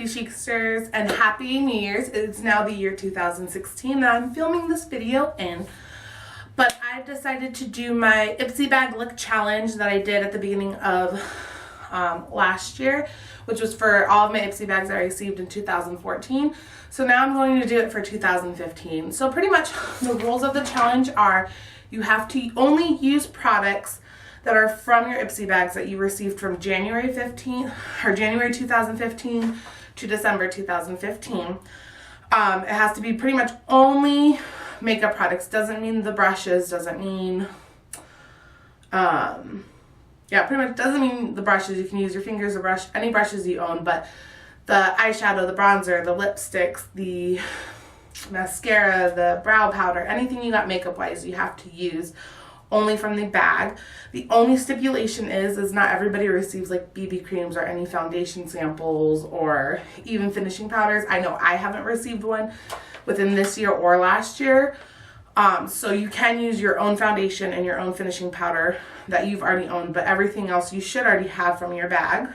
Hippie Chicsters, and Happy New Year's. It's now the year 2016 that I'm filming this video in. But I've decided to do my Ipsy Bag look challenge that I did at the beginning of last year, which was for all of my Ipsy Bags I received in 2014. So now I'm going to do it for 2015. So pretty much the rules of the challenge are you have to only use products that are from your Ipsy Bags that you received from January 15th or January 2015 to December 2015. It has to be pretty much only makeup products. Doesn't mean the brushes, doesn't mean yeah, pretty much doesn't mean the brushes. You can use your fingers, a brush, any brushes you own, but the eyeshadow, the bronzer, the lipsticks, the mascara, the brow powder, anything you got makeup wise you have to use only from the bag. The only stipulation is not everybody receives like BB creams or any foundation samples or even finishing powders. I know I haven't received one within this year or last year. So you can use your own foundation and your own finishing powder that you've already owned, but everything else you should already have from your bag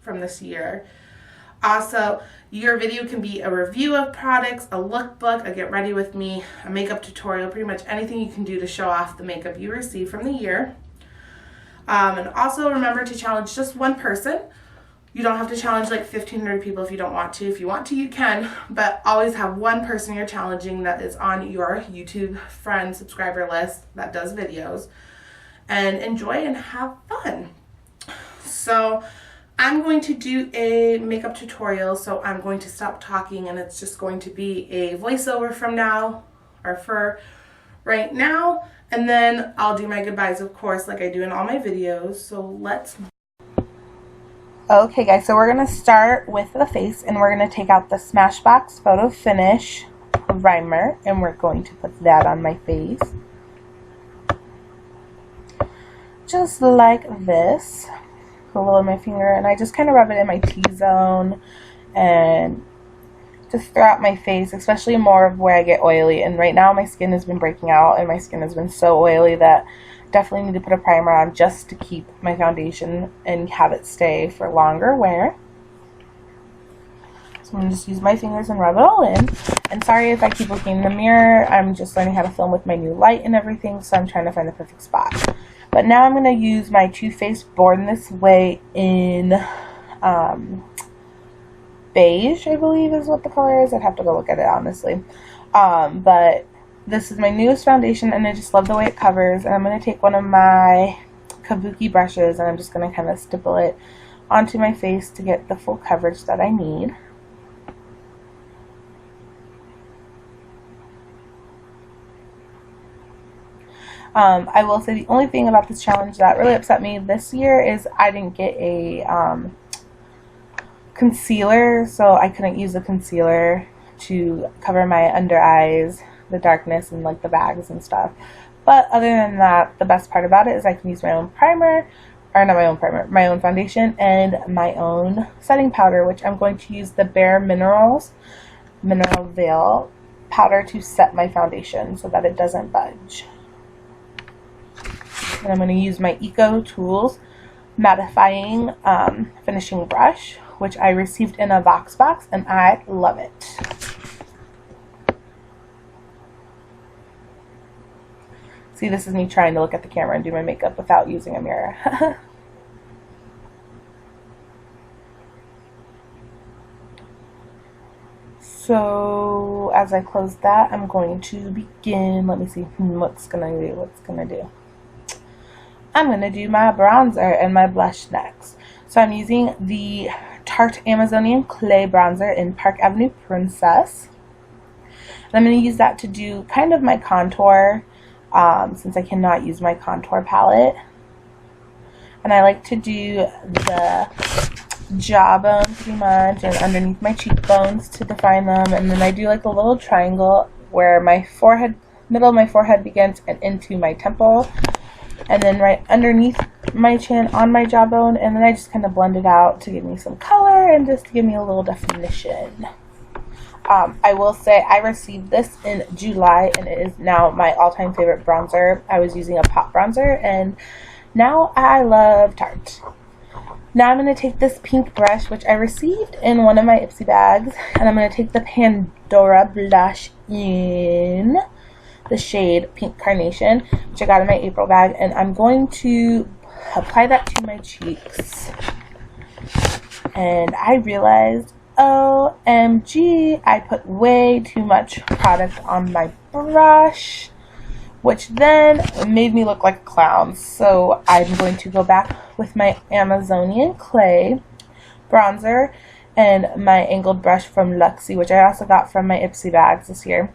from this year. Also, your video can be a review of products, a lookbook, a get ready with me, a makeup tutorial, pretty much anything you can do to show off the makeup you receive from the year. And also remember to challenge just one person. You don't have to challenge like 1,500 people if you don't want to. If you want to, you can, but always have one person you're challenging that is on your YouTube friend subscriber list that does videos, and enjoy and have fun. So I'm going to do a makeup tutorial, so I'm going to stop talking and it's just going to be a voiceover from now, or for right now, and then I'll do my goodbyes, of course, like I do in all my videos. So let's... Okay guys, so we're going to start with the face, and we're going to take out the Smashbox Photo Finish Primer, and we're going to put that on my face. Just like this. Put a little in my finger, and I just kind of rub it in my T-zone and just throughout my face, especially more of where I get oily. And right now my skin has been breaking out, and my skin has been so oily that I definitely need to put a primer on just to keep my foundation and have it stay for longer wear. So I'm going to just use my fingers and rub it all in. And sorry if I keep looking in the mirror, I'm just learning how to film with my new light and everything, so I'm trying to find the perfect spot. But now I'm going to use my Too Faced Born This Way in beige, I believe is what the color is. I'd have to go look at it, honestly. But this is my newest foundation, and I just love the way it covers. And I'm going to take one of my kabuki brushes, and I'm just going to kind of stipple it onto my face to get the full coverage that I need. I will say the only thing about this challenge that really upset me this year is I didn't get a concealer, so I couldn't use a concealer to cover my under eyes, the darkness, and like the bags and stuff. But other than that, the best part about it is I can use my own primer, or not my own primer, my own foundation, and my own setting powder, which I'm going to use the Bare Minerals Mineral Veil powder to set my foundation so that it doesn't budge. And I'm going to use my Eco Tools mattifying finishing brush, which I received in a Vox box, and I love it. See, this is me trying to look at the camera and do my makeup without using a mirror. So as I close that, I'm going to begin. Let me see what's gonna do. I'm going to do my bronzer and my blush next. So I'm using the Tarte Amazonian Clay Bronzer in Park Avenue Princess. And I'm going to use that to do kind of my contour, since I cannot use my contour palette. And I like to do the jawbone pretty much, and underneath my cheekbones to define them. And then I do like a little triangle where my forehead, middle of my forehead begins and into my temple. And then right underneath my chin on my jawbone, and then I just kind of blend it out to give me some color and just to give me a little definition. I will say I received this in July, and it is now my all-time favorite bronzer. I was using a pop bronzer, and now I love Tarte. Now I'm going to take this pink brush, which I received in one of my Ipsy bags, and I'm going to take the Pandora blush in the shade Pink Carnation, which I got in my April bag, and I'm going to apply that to my cheeks. And I realized, OMG, I put way too much product on my brush, which then made me look like a clown. So I'm going to go back with my Amazonian Clay bronzer and my angled brush from Luxie, which I also got from my Ipsy bags this year.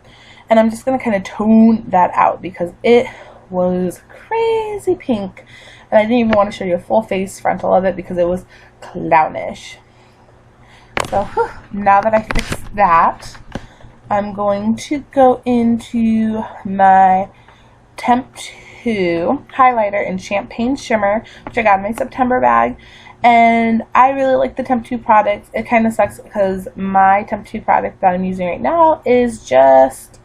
And I'm just going to kind of tone that out because it was crazy pink. And I didn't even want to show you a full face frontal of it because it was clownish. So now that I fixed that, I'm going to go into my Temptu highlighter in Champagne Shimmer, which I got in my September bag. And I really like the Temptu products. It kind of sucks because my Temptu product that I'm using right now is just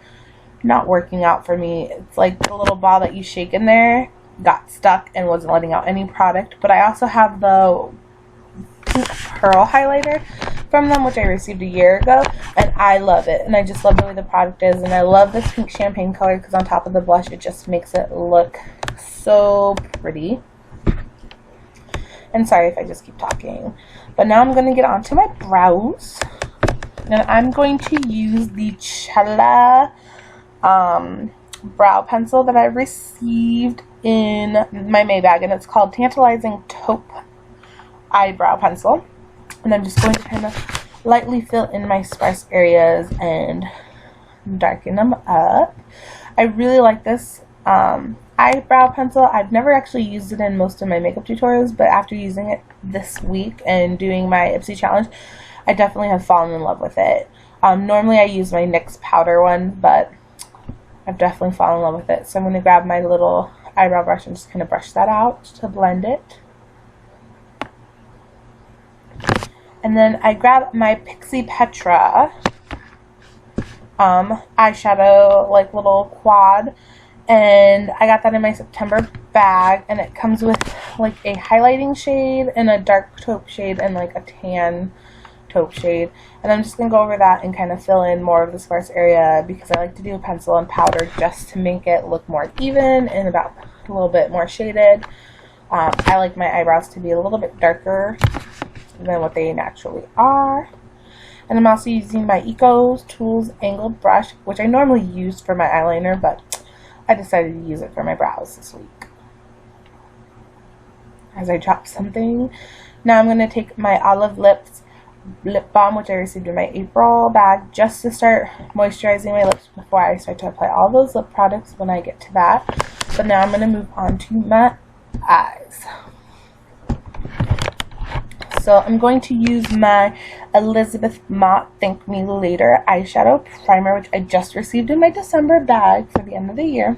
not working out for me. It's like the little ball that you shake in there got stuck and wasn't letting out any product. But I also have the pink pearl highlighter from them, which I received a year ago, and I love it. And I just love the way the product is, and I love this pink champagne color because on top of the blush it just makes it look so pretty. And sorry if I just keep talking, but now I'm going to get onto my brows, and I'm going to use the Cella brow pencil that I received in my May bag, and it's called Tantalizing Taupe Eyebrow Pencil. And I'm just going to kind of lightly fill in my sparse areas and darken them up. I really like this eyebrow pencil. I've never actually used it in most of my makeup tutorials, but after using it this week and doing my Ipsy challenge, I definitely have fallen in love with it. Normally I use my NYX powder one, but I've definitely fallen in love with it. So I'm going to grab my little eyebrow brush and just kind of brush that out to blend it. And then I grabbed my Pixie Petra eyeshadow, like little quad, and I got that in my September bag, and it comes with like a highlighting shade and a dark taupe shade and like a tan taupe shade. And I'm just going to go over that and kind of fill in more of the sparse area because I like to do a pencil and powder just to make it look more even and about a little bit more shaded. I like my eyebrows to be a little bit darker than what they naturally are. And I'm also using my Eco Tools angled brush, which I normally use for my eyeliner, but I decided to use it for my brows this week as I drop something. Now I'm going to take my Olive Lips lip balm, which I received in my April bag, just to start moisturizing my lips before I start to apply all those lip products when I get to that. But now I'm going to move on to my eyes. So I'm going to use my Elizabeth Mott Thank Me Later eyeshadow primer, which I just received in my December bag for the end of the year.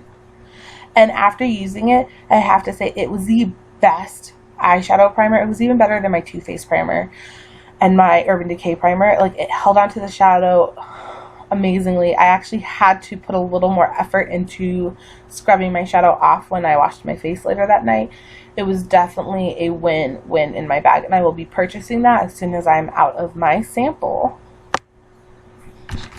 And after using it, I have to say it was the best eyeshadow primer. It was even better than my Too Faced primer and my Urban Decay primer. Like, it held onto the shadow amazingly. I actually had to put a little more effort into scrubbing my shadow off when I washed my face later that night. It was definitely a win-win in my bag, and I will be purchasing that as soon as I'm out of my sample.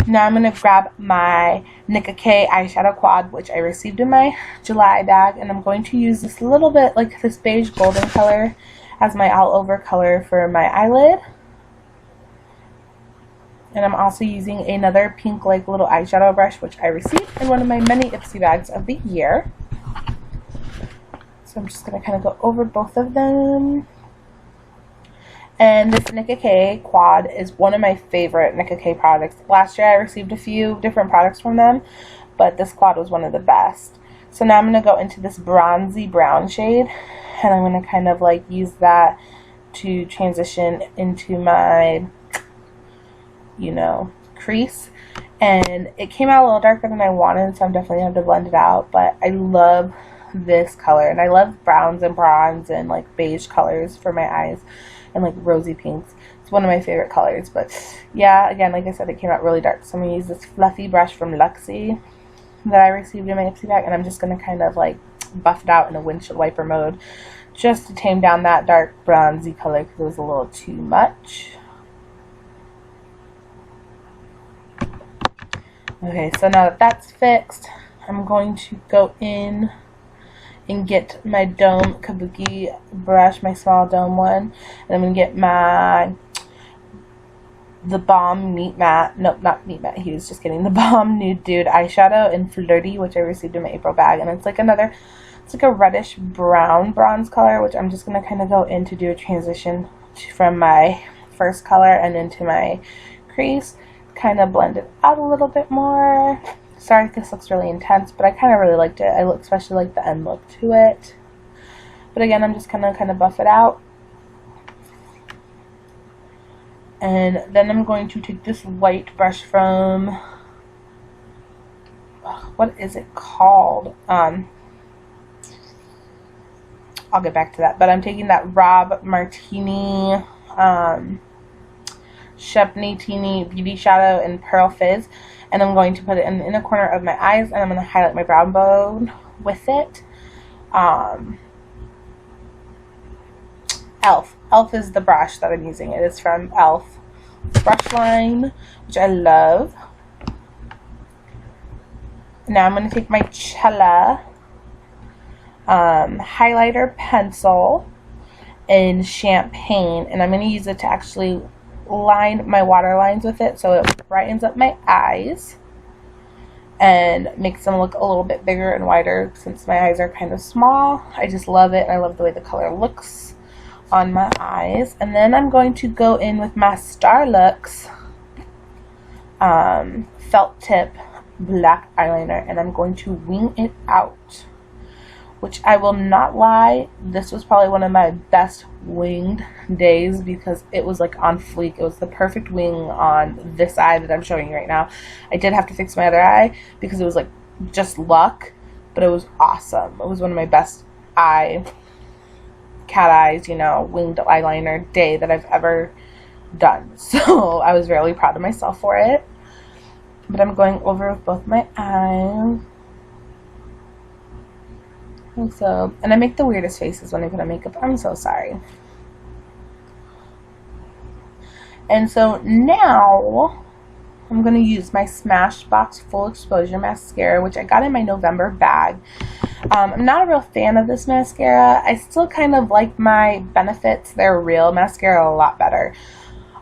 Now I'm going to grab my Nicka K eyeshadow quad, which I received in my July bag, and I'm going to use this little bit, like this beige golden color, as my all-over color for my eyelid. And I'm also using another pink, like, little eyeshadow brush, which I received in one of my many Ipsy bags of the year. So I'm just going to kind of go over both of them. And this Nicka K quad is one of my favorite Nicka K products. Last year I received a few different products from them, but this quad was one of the best. So now I'm going to go into this bronzy brown shade, and I'm going to kind of like use that to transition into my, you know, crease. And it came out a little darker than I wanted, so I'm definitely going to have to blend it out. But I love this color, and I love browns and bronze and like beige colors for my eyes, and like rosy pinks. It's one of my favorite colors. But yeah, again, like I said, it came out really dark, so I'm going to use this fluffy brush from Luxie that I received in my Ipsy bag, and I'm just going to kind of like buff it out in a windshield wiper mode just to tame down that dark bronzy color because it was a little too much. Okay, so now that that's fixed, I'm going to go in and get my Dome Kabuki brush, my small dome one, and I'm going to get the Balm Meat Matte, nope, not Meat Matte, he was just getting the Balm Nude Dude eyeshadow in Flirty, which I received in my April bag, and it's like another, it's like a reddish brown bronze color, which I'm just going to kind of go in to do a transition from my first color and into my crease. Kind of blend it out a little bit more. Sorry, this looks really intense, but I kind of really liked it. I especially like the end look to it. But again, I'm just kind of buff it out. And then I'm going to take this white brush from, what is it called? I'll get back to that. But I'm taking that Rob Martini Shepney Teeny Beauty Shadow in Pearl Fizz, and I'm going to put it in the inner corner of my eyes, and I'm going to highlight my brow bone with it. Elf is the brush that I'm using. It is from Elf brush line, which I love. Now I'm going to take my Cella highlighter pencil in Champagne, and I'm going to use it to actually line my water lines with it so it brightens up my eyes and makes them look a little bit bigger and wider since my eyes are kind of small. I just love it, and I love the way the color looks on my eyes. And then I'm going to go in with my Starlux felt tip black eyeliner, and I'm going to wing it out, which I will not lie, this was probably one of my best winged days because it was like on fleek. It was the perfect wing on this eye that I'm showing you right now. I did have to fix my other eye because it was like just luck, but it was awesome. It was one of my best cat eyes, you know, winged eyeliner day that I've ever done. So I was really proud of myself for it. But I'm going over with both my eyes. So, and I make the weirdest faces when I put on makeup. I'm so sorry. And so now I'm going to use my Smashbox Full Exposure Mascara, which I got in my November bag. I'm not a real fan of this mascara. I still kind of like my Benefits, their real mascara, a lot better.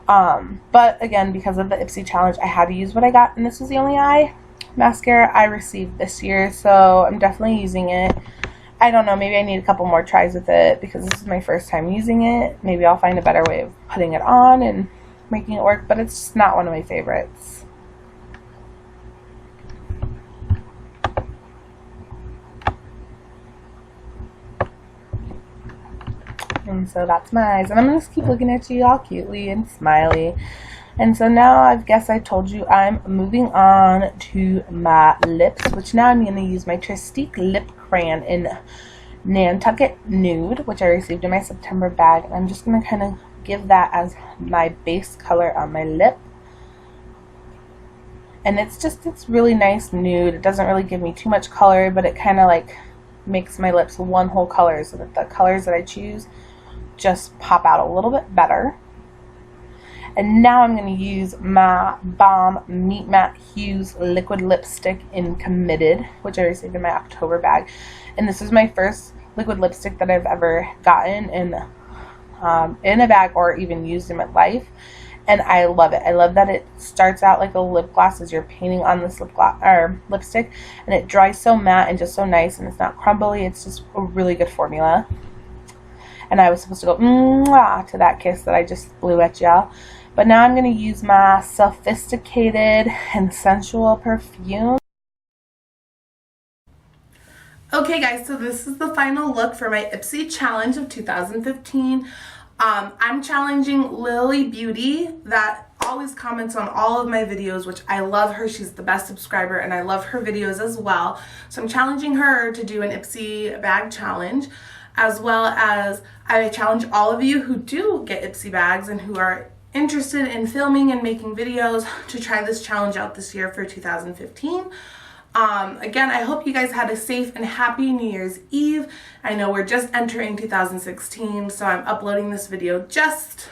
But again, because of the Ipsy challenge, I had to use what I got, and this was the only eye mascara I received this year, so I'm definitely using it. I don't know, maybe I need a couple more tries with it because this is my first time using it. Maybe I'll find a better way of putting it on and making it work, but it's just not one of my favorites. And so that's my eyes, and I'm going to just keep looking at you all cutely and smiley. And so now I guess I told you I'm moving on to my lips, which now I'm going to use my Tristique Lip Crayon in Nantucket Nude, which I received in my September bag. And I'm just going to kind of give that as my base color on my lip. And it's really nice nude. It doesn't really give me too much color, but it kind of like makes my lips one whole color so that the colors that I choose just pop out a little bit better. And now I'm going to use my Balm Meat Matte Hues Liquid Lipstick in Committed, which I received in my October bag. And this is my first liquid lipstick that I've ever gotten in a bag or even used in my life. And I love it. I love that it starts out like a lip gloss as you're painting on this lipstick. And it dries so matte and just so nice, and it's not crumbly. It's just a really good formula. And I was supposed to go mwah to that kiss that I just blew at y'all. But now I'm going to use my Sophisticated and Sensual perfume. Okay guys, so this is the final look for my Ipsy challenge of 2015. I'm challenging LilyBeauty, that always comments on all of my videos, which I love her. She's the best subscriber and I love her videos as well. So I'm challenging her to do an Ipsy bag challenge, as well as I challenge all of you who do get Ipsy bags and who are interested in filming and making videos to try this challenge out this year for 2015. Again, I hope you guys had a safe and happy New Year's Eve. I know we're just entering 2016, so I'm uploading this video just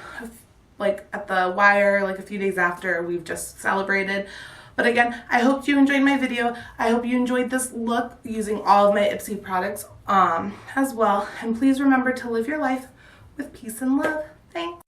like at the wire, like a few days after we've just celebrated. But again, I hope you enjoyed my video. I hope you enjoyed this look using all of my Ipsy products as well. And please remember to live your life with peace and love. Thanks.